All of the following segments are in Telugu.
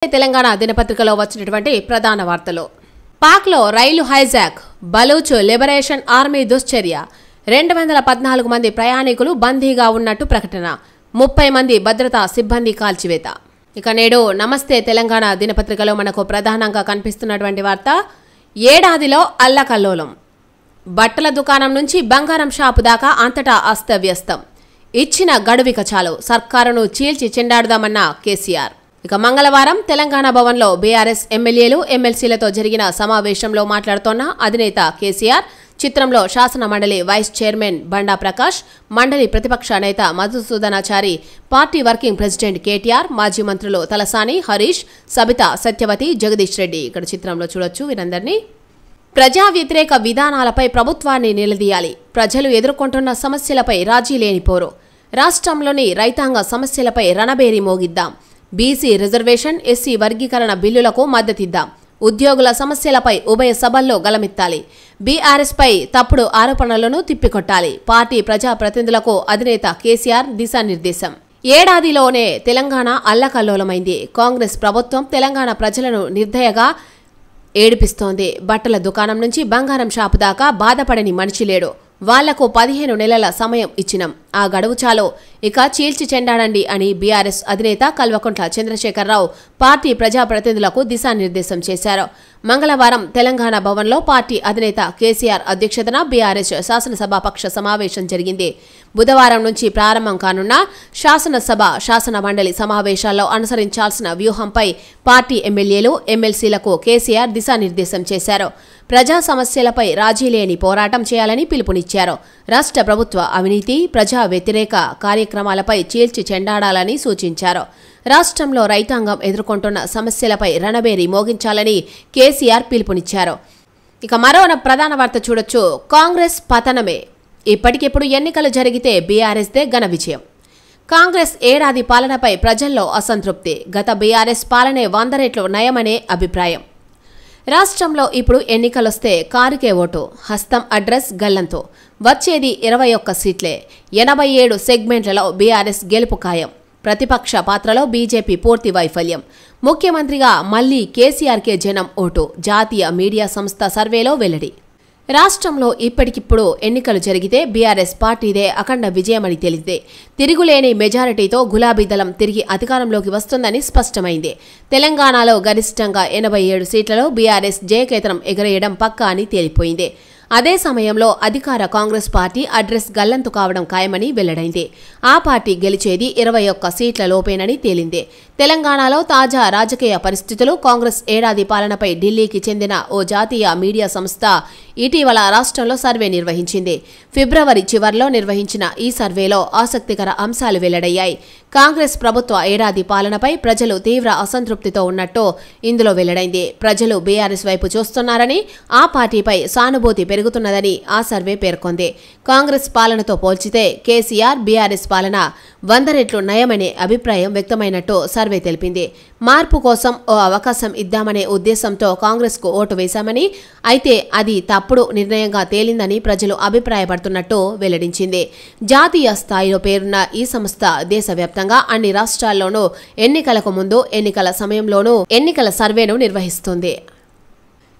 తెలంగాణ దినపత్రికలో వచ్చినటువంటి ప్రధాన వార్తలు. పాక్లో రైలు హైజాక్, బలూచ్ లిబరేషన్ ఆర్మీ దుశ్చర్య, 214 మంది ప్రయాణికులు బందీగా ఉన్నట్టు ప్రకటన, 30 మంది భద్రతా సిబ్బంది కాల్చివేత. ఇక నేడు నమస్తే తెలంగాణ దినపత్రికలో మనకు ప్రధానంగా కనిపిస్తున్నటువంటి వార్త, ఏడాదిలో అల్లకల్లోలం. బట్టల దుకాణం నుంచి బంగారం షాపు దాకా అంతటా అస్తవ్యస్తం. ఇచ్చిన గడువిక చాలు, సర్కారును చీల్చి చెండాడుదామన్న కేసీఆర్. ఇక మంగళవారం తెలంగాణ భవన్లో బీఆర్ఎస్ ఎమ్మెల్యేలు ఎమ్మెల్సీలతో జరిగిన సమావేశంలో మాట్లాడుతోన్న అధినేత కేసీఆర్ చిత్రంలో శాసన మండలి వైస్ చైర్మన్ బండా ప్రకాష్, మండలి ప్రతిపక్ష నేత Madhusudanachari, party working president KTR, మాజీ మంత్రులు తలసాని, హరీష్, సబితా సత్యవతి, జగదీష్ రెడ్డి. ఇక్కడ చిత్రంలో చూడొచ్చు వీరందరినీ. ప్రజా వ్యతిరేక విధానాలపై ప్రభుత్వాన్ని నిలదీయాలి, ప్రజలు ఎదుర్కొంటున్న సమస్యలపై రాజీ లేనిపోరు, రాష్ట్రంలోని రైతాంగ సమస్యలపై రణబేరి మోగిద్దాం, బీసీ రిజర్వేషన్, ఎస్సీ వర్గీకరణ బిల్లులకు మద్దతిద్దాం, ఉద్యోగుల సమస్యలపై ఉభయ సభల్లో గలమెత్తాలి, బీఆర్ఎస్పై తప్పుడు ఆరోపణలను తిప్పికొట్టాలి. పార్టీ ప్రజాప్రతినిధులకు అధినేత కేసీఆర్ దిశానిర్దేశం. ఏడాదిలోనే తెలంగాణ అల్లకల్లోలమైంది. కాంగ్రెస్ ప్రభుత్వం తెలంగాణ ప్రజలను నిర్దయగా ఏడిపిస్తోంది. బట్టల దుకాణం నుంచి బంగారం షాపు దాకా బాధపడని మనిషి లేడు. వాళ్లకు 15 నెలల సమయం ఇచ్చినాం, ఆ గడువు చాలు, ఇక చీల్చి చెండాడండి అని బీఆర్ఎస్ అధినేత కల్వకుంట్ల చంద్రశేఖరరావు పార్టీ ప్రజాప్రతినిధులకు దిశానిర్దేశం చేశారు. మంగళవారం తెలంగాణ భవన్లో పార్టీ అధినేత కేసీఆర్ అధ్యక్షతన బీఆర్ఎస్ శాసనసభాపక్ష సమావేశం జరిగింది. బుధవారం నుంచి ప్రారంభం కానున్న శాసనసభ శాసన మండలి సమావేశాల్లో అనుసరించాల్సిన వ్యూహంపై పార్టీ ఎమ్మెల్యేలు ఎమ్మెల్సీలకు కేసీఆర్ దిశానిర్దేశం చేశారు. ప్రజా సమస్యలపై రాజీ లేని పోరాటం చేయాలని పిలుపునిచ్చారు. రాష్ట్ర ప్రభుత్వ అవినీతి, ప్రజా వ్యతిరేక కార్యక్రమాలపై చీల్చి చెండాడాలని సూచించారు. రాష్ట్రంలో రైతాంగం ఎదుర్కొంటున్న సమస్యలపై రణబేరి మోగించాలని కేసీఆర్ పిలుపునిచ్చారు. ఇక మరో ప్రధాన వార్త చూడొచ్చు. కాంగ్రెస్ పతనమే, ఇప్పటికిప్పుడు ఎన్నికలు జరిగితే బీఆర్ఎస్దే ఘన విజయం. కాంగ్రెస్ ఏడాది పాలనపై ప్రజల్లో అసంతృప్తి. గత బీఆర్ఎస్ పాలనే 100 రెట్లు నయమనే అభిప్రాయం. రాష్ట్రంలో ఇప్పుడు ఎన్నికలొస్తే కారుకే ఓటు, హస్తం అడ్రస్ గల్లంతో. వచ్చేది 21 సీట్లే. 87 సెగ్మెంట్లలో బీఆర్ఎస్ గెలుపు ఖాయం. ప్రతిపక్ష పాత్రలో బీజేపీ పూర్తి వైఫల్యం. ముఖ్యమంత్రిగా మళ్లీ కేసీఆర్కే జనం ఓటు, జాతీయ మీడియా సంస్థ సర్వేలో వెల్లడి. రాష్ట్రంలో ఇప్పటికిప్పుడు ఎన్నికలు జరిగితే బీఆర్ఎస్ పార్టీదే అఖండ విజయమని తెలిస్తే తిరుగులేని మెజారిటీతో గులాబీ దళం తిరిగి అధికారంలోకి వస్తుందని స్పష్టమైంది. తెలంగాణలో గరిష్టంగా 87 సీట్లలో బీఆర్ఎస్ జయకేతనం ఎగరేయడం పక్కా అని తేలిపోయింది. అదే సమయంలో అధికార కాంగ్రెస్ పార్టీ అడ్రస్ గల్లంతు కావడం ఖాయమని వెల్లడైంది. ఆ పార్టీ గెలిచేది 21 సీట్ల లోపేనని తేలింది. తెలంగాణలో తాజా రాజకీయ పరిస్థితులు, కాంగ్రెస్ ఏడాది పాలనపై ఢిల్లీకి చెందిన ఓ జాతీయ మీడియా సంస్థ ఇటీవల రాష్ట్రంలో సర్వే నిర్వహించింది. ఫిబ్రవరి చివర్లో నిర్వహించిన ఈ సర్వేలో ఆసక్తికర అంశాలు వెల్లడయ్యాయి. కాంగ్రెస్ ప్రభుత్వ ఏడాది పాలనపై ప్రజలు తీవ్ర అసంతృప్తితో ఉన్నట్టు ఇందులో వెల్లడైంది. ప్రజలు బీఆర్ఎస్ వైపు చూస్తున్నారని, ఆ పార్టీపై సానుభూతి పెరుగుతున్నదని ఆ సర్వే పేర్కొంది. కాంగ్రెస్ పాలనతో పోల్చితే కేసీఆర్ బీఆర్ఎస్ పాలన 100 రెట్లు నయమనే అభిప్రాయం వ్యక్తమైనట్టు సర్వే తెలిపింది. మార్పు కోసం ఓ అవకాశం ఇద్దామనే ఉద్దేశంతో కాంగ్రెస్కు ఓటు వేశామని, అయితే అది తప్పుడు నిర్ణయంగా తేలిందని ప్రజలు అభిప్రాయపడుతున్నట్టు వెల్లడించింది. జాతీయ స్థాయిలో పేరున్న ఈ సంస్థ దేశవ్యాప్తంగా అన్ని రాష్ట్రాల్లోనూ ఎన్నికలకు ముందు, ఎన్నికల సమయంలోనూ ఎన్నికల సర్వేను నిర్వహిస్తుంది.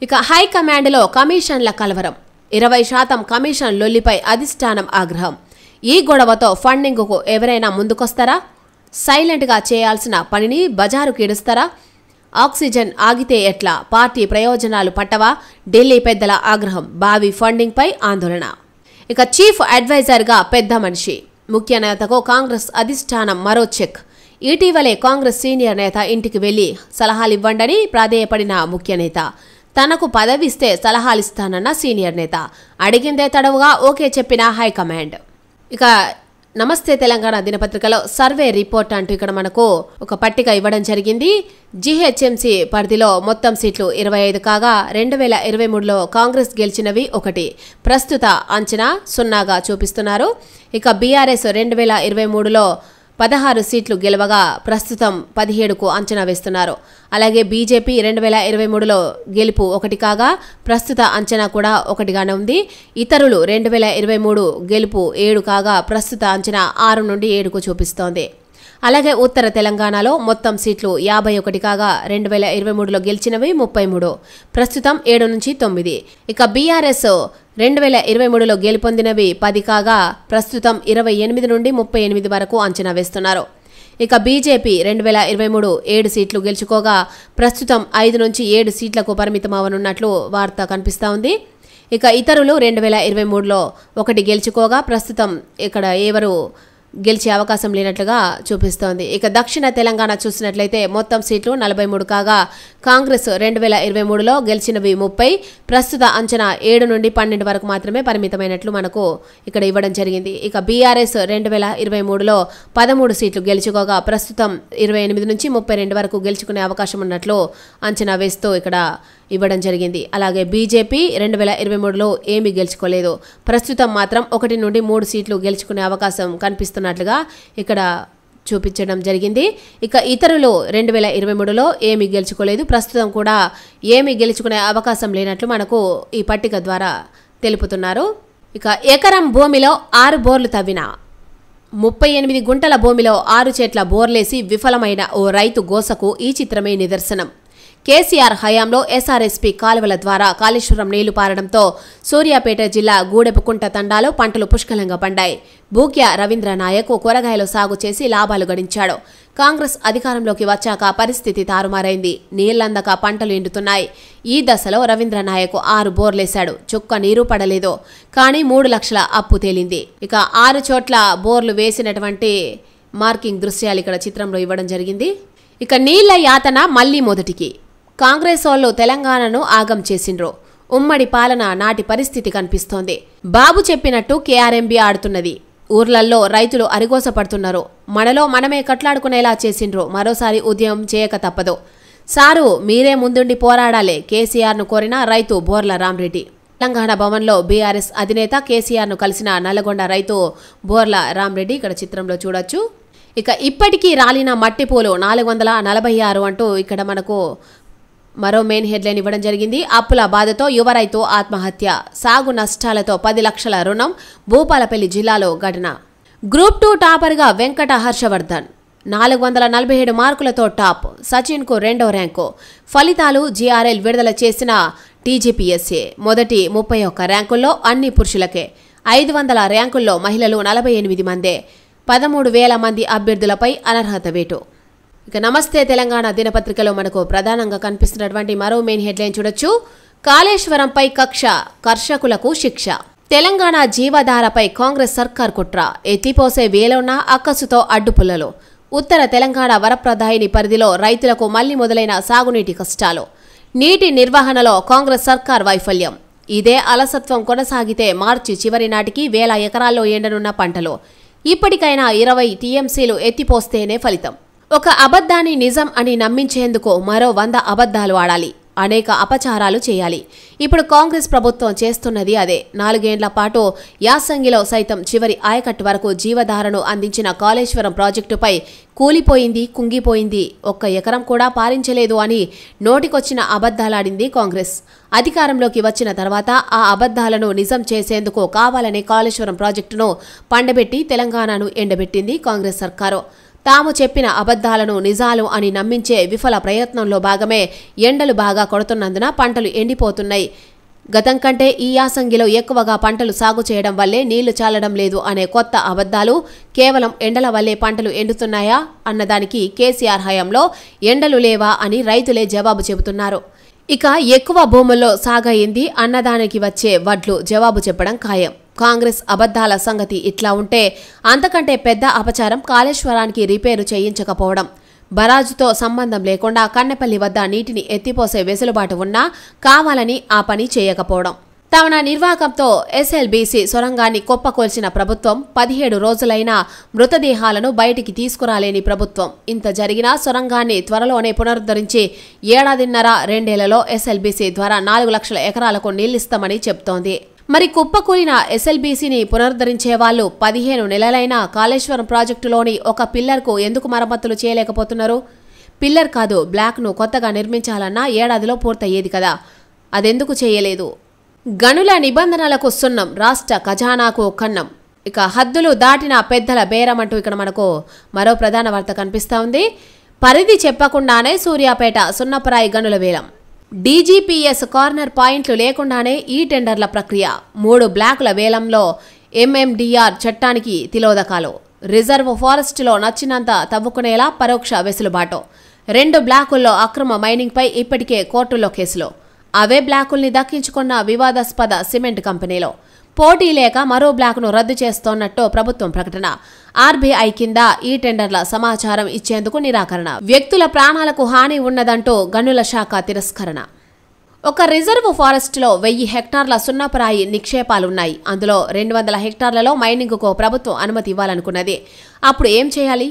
ఇక హైకమాండ్లో కమిషన్ల కలవరం, 20% కమిషన్ లొల్లిపై అధిష్టానం ఆగ్రహం. ఈ గొడవతో ఫండింగ్కు ఎవరైనా ముందుకొస్తారా? సైలెంట్గా చేయాల్సిన పనిని బజారుకి ఇడుస్తారా? ఆక్సిజన్ ఆగితే ఎట్లా? పార్టీ ప్రయోజనాలు పట్టవా? ఢిల్లీ పెద్దల ఆగ్రహం, భావి ఫండింగ్పై ఆందోళన. ఇక చీఫ్ అడ్వైజర్గా పెద్ద మనిషి, ముఖ్య నేతకు కాంగ్రెస్ అధిష్టానం మరో చెక్. ఇటీవలే కాంగ్రెస్ సీనియర్ నేత ఇంటికి వెళ్లి సలహాలివ్వండని ప్రాధేయపడిన ముఖ్య నేత, తనకు పదవిస్తే సలహాలిస్తానన్న సీనియర్ నేత, అడిగిందే తడవుగా ఓకే చెప్పిన హైకమాండ్. ఇక నమస్తే తెలంగాణ దినపత్రికలో సర్వే రిపోర్ట్ అంటూ ఇక్కడ మనకు ఒక పట్టిక ఇవ్వడం జరిగింది. జీహెచ్ఎంసీ పరిధిలో మొత్తం సీట్లు 25 కాగా 2023లో కాంగ్రెస్ గెలిచినవి 1, ప్రస్తుత అంచనా 0గా చూపిస్తున్నారు. ఇక బీఆర్ఎస్ 2023లో 16 సీట్లు గెలవగా ప్రస్తుతం 17కు అంచనా వేస్తున్నారు. అలాగే బీజేపీ 2023లో గెలుపు 1 కాగా ప్రస్తుత అంచనా కూడా 1గానే ఉంది. ఇతరులు 2023 గెలుపు 7 కాగా ప్రస్తుత అంచనా 6 నుండి 7కు చూపిస్తోంది. అలాగే ఉత్తర తెలంగాణలో మొత్తం సీట్లు 51 కాగా 2023లో గెలిచినవి 33, ప్రస్తుతం 7 నుంచి 9. ఇక బీఆర్ఎస్ 2023లో గెలుపొందినవి 10 కాగా ప్రస్తుతం 28 నుండి 38 వరకు అంచనా వేస్తున్నారు. ఇక బీజేపీ 2023 7 సీట్లు గెలుచుకోగా ప్రస్తుతం 5 నుంచి 7 సీట్లకు పరిమితమవనున్నట్లు వార్త కనిపిస్తా ఉంది. ఇక ఇతరులు 2023లో 1 గెలుచుకోగా ప్రస్తుతం ఇక్కడ ఎవరు గెలిచే అవకాశం లేనట్లుగా చూపిస్తోంది. ఇక దక్షిణ తెలంగాణ చూసినట్లయితే మొత్తం సీట్లు 43 కాగా కాంగ్రెస్ 2023లో గెలిచినవి 30, ప్రస్తుత అంచనా 7 నుండి 12 వరకు మాత్రమే పరిమితమైనట్లు మనకు ఇక్కడ ఇవ్వడం జరిగింది. ఇక బీఆర్ఎస్ 2023లో 13 సీట్లు గెలుచుకోగా ప్రస్తుతం 28 నుంచి 32 వరకు గెలుచుకునే అవకాశం ఉన్నట్లు అంచనా వేస్తూ ఇక్కడ ఇవ్వడం జరిగింది. అలాగే బీజేపీ 2023లో ఏమీ గెలుచుకోలేదు, ప్రస్తుతం మాత్రం 1 నుండి 3 సీట్లు గెలుచుకునే అవకాశం కనిపిస్తున్నట్లుగా ఇక్కడ చూపించడం జరిగింది. ఇక ఇతరులు 2023లో ఏమీ గెలుచుకోలేదు, ప్రస్తుతం కూడా ఏమీ గెలుచుకునే అవకాశం లేనట్లు మనకు ఈ పట్టిక ద్వారా తెలుపుతున్నారు. ఇక ఎకరం భూమిలో 6 బోర్లు తవ్విన 38 గుంటల భూమిలో 6 చెట్ల బోర్లేసి విఫలమైన ఓ రైతు గోసకు ఈ చిత్రమే నిదర్శనం. కేసీఆర్ హయాంలో ఎస్ఆర్ఎస్పీ కాలువల ద్వారా కాళేశ్వరం నీళ్లు పారడంతో సూర్యాపేట జిల్లా గూడెపుకుంట తండాలో పంటలు పుష్కలంగా పండాయి. భూక్య రవీంద్ర నాయక్ కూరగాయలు సాగు చేసి లాభాలు గడించాడు. కాంగ్రెస్ అధికారంలోకి వచ్చాక పరిస్థితి తారుమారైంది. నీళ్లందక పంటలు ఎండుతున్నాయి. ఈ దశలో రవీంద్ర నాయక్ 6 బోర్లేశాడు. చుక్క నీరు పడలేదు. కానీ 3 లక్షల అప్పు తేలింది. ఇక 6 చోట్ల బోర్లు వేసినటువంటి మార్కింగ్ దృశ్యాలు ఇక్కడ చిత్రంలో ఇవ్వడం జరిగింది. ఇక నీళ్ల యాతన మళ్లీ మొదటికి. కాంగ్రెస్ వాళ్ళు తెలంగాణను ఆగం చేసిండ్రు. ఉమ్మడి పాలన నాటి పరిస్థితి కనిపిస్తోంది. బాబు చెప్పినట్టు కేఆర్ఎంబీ ఆడుతున్నది. ఊర్లల్లో రైతులు అరిగోసపడుతున్నారు. మనలో మనమే కట్లాడుకునేలా చేసిండ్రు. మరోసారి ఉద్యమం చేయక తప్పదు. సారు మీరే ముందుండి పోరాడాలే కేసీఆర్ను కోరిన రైతు బోర్ల రామ్రెడ్డి. తెలంగాణ భవన్లో బీఆర్ఎస్ అధినేత కేసీఆర్ను కలిసిన నల్లగొండ రైతు బోర్ల రామ్రెడ్డి ఇక్కడ చిత్రంలో చూడొచ్చు. ఇక ఇప్పటికీ రాలిన మట్టిపూలు 446 అంటూ ఇక్కడ మనకు మరో మెయిన్ హెడ్లైన్ ఇవ్వడం జరిగింది. అప్పుల బాధతో యువ రైతు ఆత్మహత్య, సాగు నష్టాలతో 10 లక్షల రుణం. భూపాలపల్లి జిల్లాలో ఘటన. గ్రూప్ 2 టాపర్గా వెంకట హర్షవర్ధన్ 447 మార్కులతో టాప్. సచిన్కు 2వ ర్యాంకు. ఫలితాలు జీఆర్ఎల్ విడుదల చేసిన టీజీపీఎస్ఏ మొదటి 31 ర్యాంకుల్లో అన్ని పురుషులకే. 500 ర్యాంకుల్లో మహిళలు 48 మందే. 13,000 మంది అభ్యర్థులపై అనర్హత వేటు. ఇక నమస్తే తెలంగాణ దినపత్రికలో మనకు ప్రధానంగా కనిపిస్తున్నటువంటి మరో మెయిన్ హెడ్లైన్ చూడొచ్చు. కాళేశ్వరంపై కక్ష, కర్షకులకు శిక్ష. తెలంగాణ జీవధారపై కాంగ్రెస్ సర్కార్ కుట్ర. ఎత్తిపోసే వేలున్న అక్కసుతో అడ్డుపుల్లలు. ఉత్తర తెలంగాణ వరప్రదాయిని పరిధిలో రైతులకు మళ్లీ మొదలైన సాగునీటి కష్టాలు. నీటి నిర్వహణలో కాంగ్రెస్ సర్కార్ వైఫల్యం. ఇదే అలసత్వం కొనసాగితే మార్చి చివరి నాటికి 1000 ఎకరాల్లో ఎండనున్న పంటలు. ఇప్పటికైనా 20 టీఎంసీలు ఎత్తిపోస్తేనే ఫలితం. ఒక అబద్ధాన్ని నిజం అని నమ్మించేందుకు మరో 100 అబద్ధాలు ఆడాలి. అనేక అపచారాలు చేయాలి. ఇప్పుడు కాంగ్రెస్ ప్రభుత్వం చేస్తున్నది అదే. 4 ఏళ్ల పాటు యాసంగిలో సైతం చివరి ఆయకట్టు వరకు జీవధారను అందించిన కాళేశ్వరం ప్రాజెక్టుపై కూలిపోయింది, కుంగిపోయింది, 1 ఎకరం కూడా పారించలేదు అని నోటికొచ్చిన అబద్ధాలాడింది కాంగ్రెస్. అధికారంలోకి వచ్చిన తర్వాత ఆ అబద్ధాలను నిజం చేసేందుకు కావాలనే కాళేశ్వరం ప్రాజెక్టును పండబెట్టి తెలంగాణను ఎండబెట్టింది కాంగ్రెస్ సర్కారు. తాము చెప్పిన అబద్ధాలను నిజాలు అని నమ్మించే విఫల ప్రయత్నంలో భాగమే ఎండలు బాగా కొడుతున్నందున పంటలు ఎండిపోతున్నాయి. గతం కంటే ఈ యాసంగిలో ఎక్కువగా పంటలు సాగు చేయడం వల్లే నీళ్లు చాలడం లేదు అనే కొత్త అబద్ధాలు. కేవలం ఎండల వల్లే పంటలు ఎండుతున్నాయా అన్నదానికి కేసీఆర్ హయాంలో ఎండలు లేవా అని రైతులే జవాబు చెబుతున్నారు. ఇక ఎక్కువ భూముల్లో సాగయింది అన్నదానికి వచ్చే వడ్లు జవాబు చెప్పడం ఖాయం. కాంగ్రెస్ అబద్ధాల సంగతి ఇట్లా ఉంటే అంతకంటే పెద్ద అపచారం కాళేశ్వరానికి రిపేరు చేయించకపోవడం. బరాజుతో సంబంధం లేకుండా కన్నెపల్లి వద్ద నీటిని ఎత్తిపోసే వెసులుబాటు ఉన్నా కావాలని ఆ పని చేయకపోవడం. తమ నిర్వాహకంతో ఎస్ఎల్బీసీ సొరంగాన్ని కొప్పకొల్చిన ప్రభుత్వం. 17 రోజులైనా మృతదేహాలను బయటికి తీసుకురాలేని ప్రభుత్వం. ఇంత జరిగినా సొరంగాన్ని త్వరలోనే పునరుద్ధరించి 1.5-2 ఏళ్లలో ఎస్ఎల్బీసీ ద్వారా 4 లక్షల ఎకరాలకు నీళ్లిస్తామని చెప్తోంది. మరి కుప్పకూలిన ఎస్ఎల్బీసీని పునరుద్ధరించే వాళ్ళు 15 నెలలైనా కాళేశ్వరం ప్రాజెక్టులోని ఒక పిల్లర్కు ఎందుకు మరమ్మతులు చేయలేకపోతున్నారు? పిల్లర్ కాదు, బ్లాక్ను కొత్తగా నిర్మించాలన్నా ఏడాదిలో పూర్తయ్యేది కదా, అదెందుకు చేయలేదు? గనుల నిబంధనలకు సున్నం, రాష్ట్ర ఖజానాకు కన్నం. ఇక హద్దులు దాటిన పెద్దల బేరం అంటూ ఇక్కడ మనకు మరో ప్రధాన వార్త కనిపిస్తూ ఉంది. పరిధి చెప్పకుండానే సూర్యాపేట సున్నపరాయి గనుల వేలం. డీజీపీఎస్ కార్నర్ పాయింట్లు లేకుండానే ఈ టెండర్ల ప్రక్రియ. 3 బ్లాకుల వేలంలో ఎంఎండీఆర్ చట్టానికి తిలోదకాలు. రిజర్వ్ ఫారెస్టులో నచ్చినంత తవ్వుకునేలా పరోక్ష వెసులుబాటు. 2 బ్లాకుల్లో అక్రమ మైనింగ్పై ఇప్పటికే కోర్టులో కేసులు. అవే బ్లాకుల్ని దక్కించుకున్న వివాదాస్పద సిమెంట్ కంపెనీలో పోటీ లేక మరో బ్లాక్ను రద్దు చేస్తోన్నట్టు ప్రభుత్వం ప్రకటన. ఆర్బీఐ కింద ఈ టెండర్ల సమాచారం ఇచ్చేందుకు నిరాకరణ. వ్యక్తుల ప్రాణాలకు హాని ఉన్నదంటూ గనుల శాఖ తిరస్కరణ. ఒక రిజర్వ్ ఫారెస్టులో 1000 హెక్టార్ల సున్నపరాయి నిక్షేపాలున్నాయి. అందులో 200 హెక్టార్లలో మైనింగ్కు ప్రభుత్వం అనుమతి ఇవ్వాలనుకున్నది. అప్పుడు ఏం చేయాలి?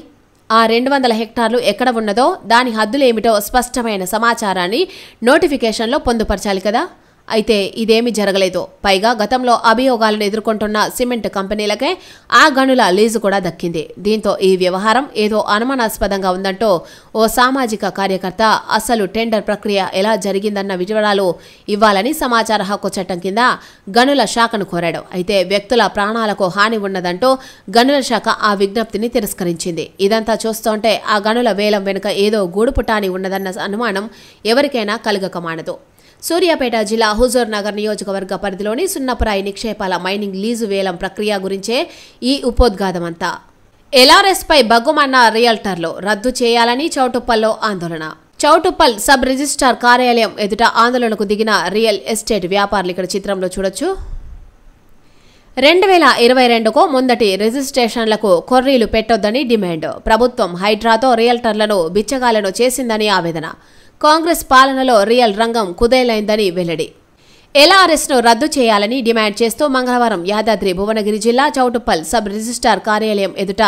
ఆ 200 హెక్టార్లు ఎక్కడ ఉన్నదో, దాని హద్దులేమిటో స్పష్టమైన సమాచారాన్ని నోటిఫికేషన్లో పొందుపరచాలి కదా. అయితే ఇదేమీ జరగలేదు. పైగా గతంలో అభియోగాలను ఎదుర్కొంటున్న సిమెంట్ కంపెనీలకే ఆ గనుల లీజు కూడా దక్కింది. దీంతో ఈ వ్యవహారం ఏదో అనుమానాస్పదంగా ఉందంటూ ఓ సామాజిక కార్యకర్త అసలు టెండర్ ప్రక్రియ ఎలా జరిగిందన్న వివరాలు ఇవ్వాలని సమాచార హక్కు చట్టం కింద గనుల శాఖను కోరాడు. అయితే వ్యక్తుల ప్రాణాలకు హాని ఉన్నదంటూ గనుల శాఖ ఆ విజ్ఞప్తిని తిరస్కరించింది. ఇదంతా చూస్తుంటే ఆ గనుల వేలం వెనుక ఏదో గూడుపుటాని ఉన్నదన్న అనుమానం ఎవరికైనా కలగక మానదు. సూర్యాపేట జిల్లా హుజూర్ నగర్ నియోజకవర్గ పరిధిలోని సున్నపరాయి నిక్షేపాల మైనింగ్ లీజు వేలం ప్రక్రియ గురించే ఈ ఉపోద్ఘాతమంతా. ఎల్ఆర్ఎస్పై బగ్గుమన్న రియల్టర్లు రద్దు చేయాలని చౌటుప్పల్లో ఆందోళన. చౌటుప్పల్ సబ్ రిజిస్ట్రార్ కార్యాలయం ఎదుట ఆందోళనకు దిగిన రియల్ ఎస్టేట్ వ్యాపారులు ఇక్కడ చిత్రంలో చూడొచ్చు. 2022కు ముందటి రిజిస్ట్రేషన్లకు కొర్రీలు పెట్టొద్దని డిమాండ్. ప్రభుత్వం హైడ్రాతో రియల్టర్లను బిచ్చగాలను చేసిందని ఆవేదన. కాంగ్రెస్ పాలనలో రియల్ రంగం కుదేలైందని వెల్లడి. ఎల్ఆర్ఎస్ను రద్దు చేయాలని డిమాండ్ చేస్తూ మంగళవారం యాదాద్రి భువనగిరి జిల్లా చౌటుప్పల్ సబ్ రిజిస్ట్రార్ కార్యాలయం ఎదుట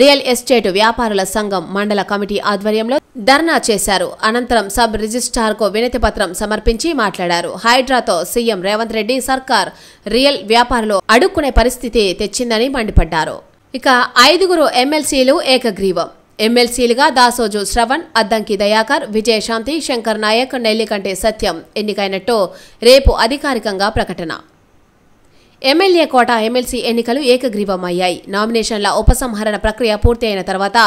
రియల్ ఎస్టేట్ వ్యాపారుల సంఘం మండల కమిటీ ఆధ్వర్యంలో ధర్నా చేశారు. అనంతరం సబ్ రిజిస్ట్రార్కు వినతి పత్రం సమర్పించి మాట్లాడారు. హైడ్రాతో సీఎం రేవంత్ రెడ్డి సర్కార్ రియల్ వ్యాపారులు అడుక్కునే పరిస్థితి తెచ్చిందని మండిపడ్డారు. ఇక 5 ఎమ్మెల్సీలు ఏకగ్రీవం. ఎమ్మెల్సీలుగా దాసోజు శ్రవణ్, అద్దంకి దయాకర్, విజయశాంతి, శంకర్ నాయక్, నెల్లికంటి సత్యం ఎన్నికైనట్టు రేపు అధికారికంగా ప్రకటన. ఎమ్మెల్యే కోట ఎమ్మెల్సీ ఎన్నికలు ఏకగ్రీవమయ్యాయి. నామినేషన్ల ఉపసంహరణ ప్రక్రియ పూర్తి అయిన తర్వాత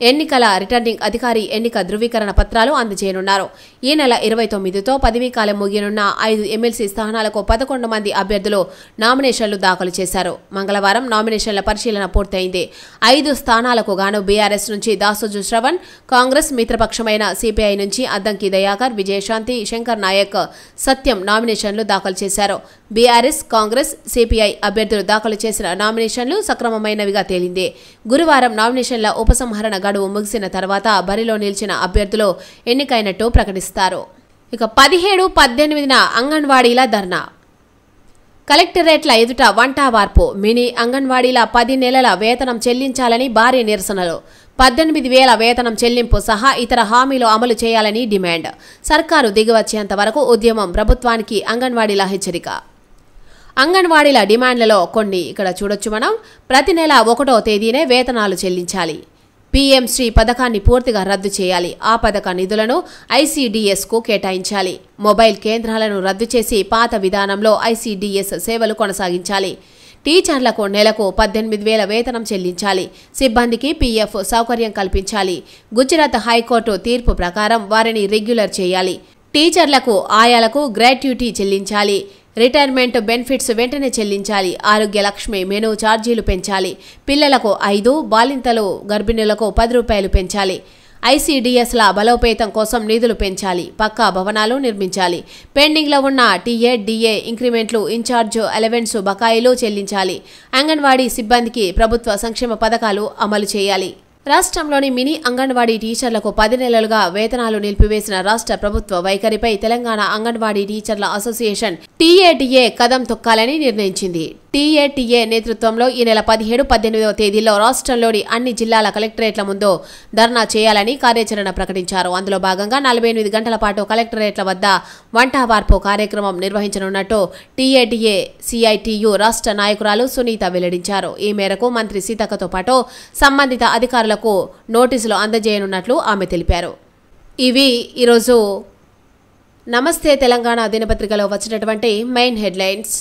ఎన్నికల రిటర్నింగ్ అధికారి ఎన్నిక ధృవీకరణ పత్రాలు అందజేయనున్నారు. ఈ నెల 29తో పదవీ కాలం ముగియనున్న 5 ఎమ్మెల్సీ స్థానాలకు 11 మంది అభ్యర్థులు నామినేషన్లు దాఖలు చేశారు. మంగళవారం నామినేషన్ల పరిశీలన పూర్తయింది. 5 స్థానాలకు గాను బీఆర్ఎస్ నుంచి దాసోజు శ్రవణ్, కాంగ్రెస్ మిత్రపక్షమైన సిపిఐ నుంచి అద్దంకి దయాకర్, విజయశాంతి, శంకర్ నాయక్, సత్యం నామినేషన్లు దాఖలు చేశారు. బీఆర్ఎస్, కాంగ్రెస్, సిపిఐ అభ్యర్థులు దాఖలు చేసిన నామినేషన్లు సక్రమమైనవిగా తేలింది. గురువారం నామినేషన్ల ఉపసంహరణ గడువు ముగిసిన తర్వాత బరిలో నిలిచిన అభ్యర్థులు ఎన్నికైనట్టు ప్రకటిస్తారు. ఇక 17, 18న అంగన్వాడీల ధర్నా. కలెక్టరేట్ల ఎదుట వంట వార్పు. మినీ అంగన్వాడీల 10 నెలల వేతనం చెల్లించాలని భారీ నిరసనలు. 18,000 వేతనం చెల్లింపు సహా ఇతర హామీలు అమలు చేయాలని డిమాండ్. సర్కారు దిగివచ్చేంత వరకు ఉద్యమం. ప్రభుత్వానికి అంగన్వాడీల హెచ్చరిక. అంగన్వాడీల డిమాండ్లలో కొన్ని ఇక్కడ చూడొచ్చు మనం. ప్రతి నెల 1వ తేదీనే వేతనాలు చెల్లించాలి. పీఎం శ్రీ పథకాన్ని పూర్తిగా రద్దు చేయాలి. ఆ పథక నిధులను ఐసీడీఎస్కు కేటాయించాలి. మొబైల్ కేంద్రాలను రద్దు చేసి పాత విధానంలో ఐసీడీఎస్ సేవలు కొనసాగించాలి. టీచర్లకు నెలకు 18,000 వేతనం చెల్లించాలి. సిబ్బందికి పీఎఫ్ సౌకర్యం కల్పించాలి. గుజరాత్ హైకోర్టు తీర్పు ప్రకారం వారిని రెగ్యులర్ చేయాలి. టీచర్లకు, ఆయాలకు గ్రాట్యుటీ చెల్లించాలి. రిటైర్మెంట్ బెనిఫిట్స్ వెంటనే చెల్లించాలి. ఆరోగ్య లక్ష్మి మెనూ ఛార్జీలు పెంచాలి. పిల్లలకు 5, బాలింతలు గర్భిణులకు 10 రూపాయలు పెంచాలి. ఐసీడీఎస్ల బలోపేతం కోసం నిధులు పెంచాలి. పక్కా భవనాలు నిర్మించాలి. పెండింగ్లో ఉన్న టీఏ, డీఏ ఇంక్రిమెంట్లు, ఇన్ఛార్జ్ అలవెన్స్ బకాయిలు చెల్లించాలి. అంగన్వాడీ సిబ్బందికి ప్రభుత్వ సంక్షేమ పథకాలు అమలు చేయాలి. రాష్ట్రంలోని మినీ అంగన్వాడీ టీచర్లకు 10 నెలలుగా వేతనాలు నిలిపివేసిన రాష్ట్ర ప్రభుత్వ వైఖరిపై తెలంగాణ అంగన్వాడీ టీచర్ల అసోసియేషన్ టీఏటీఏ కదం తొక్కాలని నిర్ణయించింది. టీఏటీఏ నేతృత్వంలో ఈ నెల 17, 18వ తేదీల్లో రాష్ట్రంలోని అన్ని జిల్లాల కలెక్టరేట్ల ముందు ధర్నా చేయాలని కార్యాచరణ ప్రకటించారు. అందులో భాగంగా 48 గంటల పాటు కలెక్టరేట్ల వద్ద వంట వార్పు కార్యక్రమం నిర్వహించనున్నట్టు టీఏటీఏ సిఐటియు రాష్ట్ర నాయకురాలు సునీత వెల్లడించారు. ఈ మేరకు మంత్రి సీతక్కతో పాటు సంబంధిత అధికారులకు నోటీసులు అందజేయనున్నట్లు ఆమె తెలిపారు. ఇవి ఈరోజు నమస్తే తెలంగాణ దినపత్రికలో వచ్చినటువంటి మెయిన్ హెడ్లైన్స్.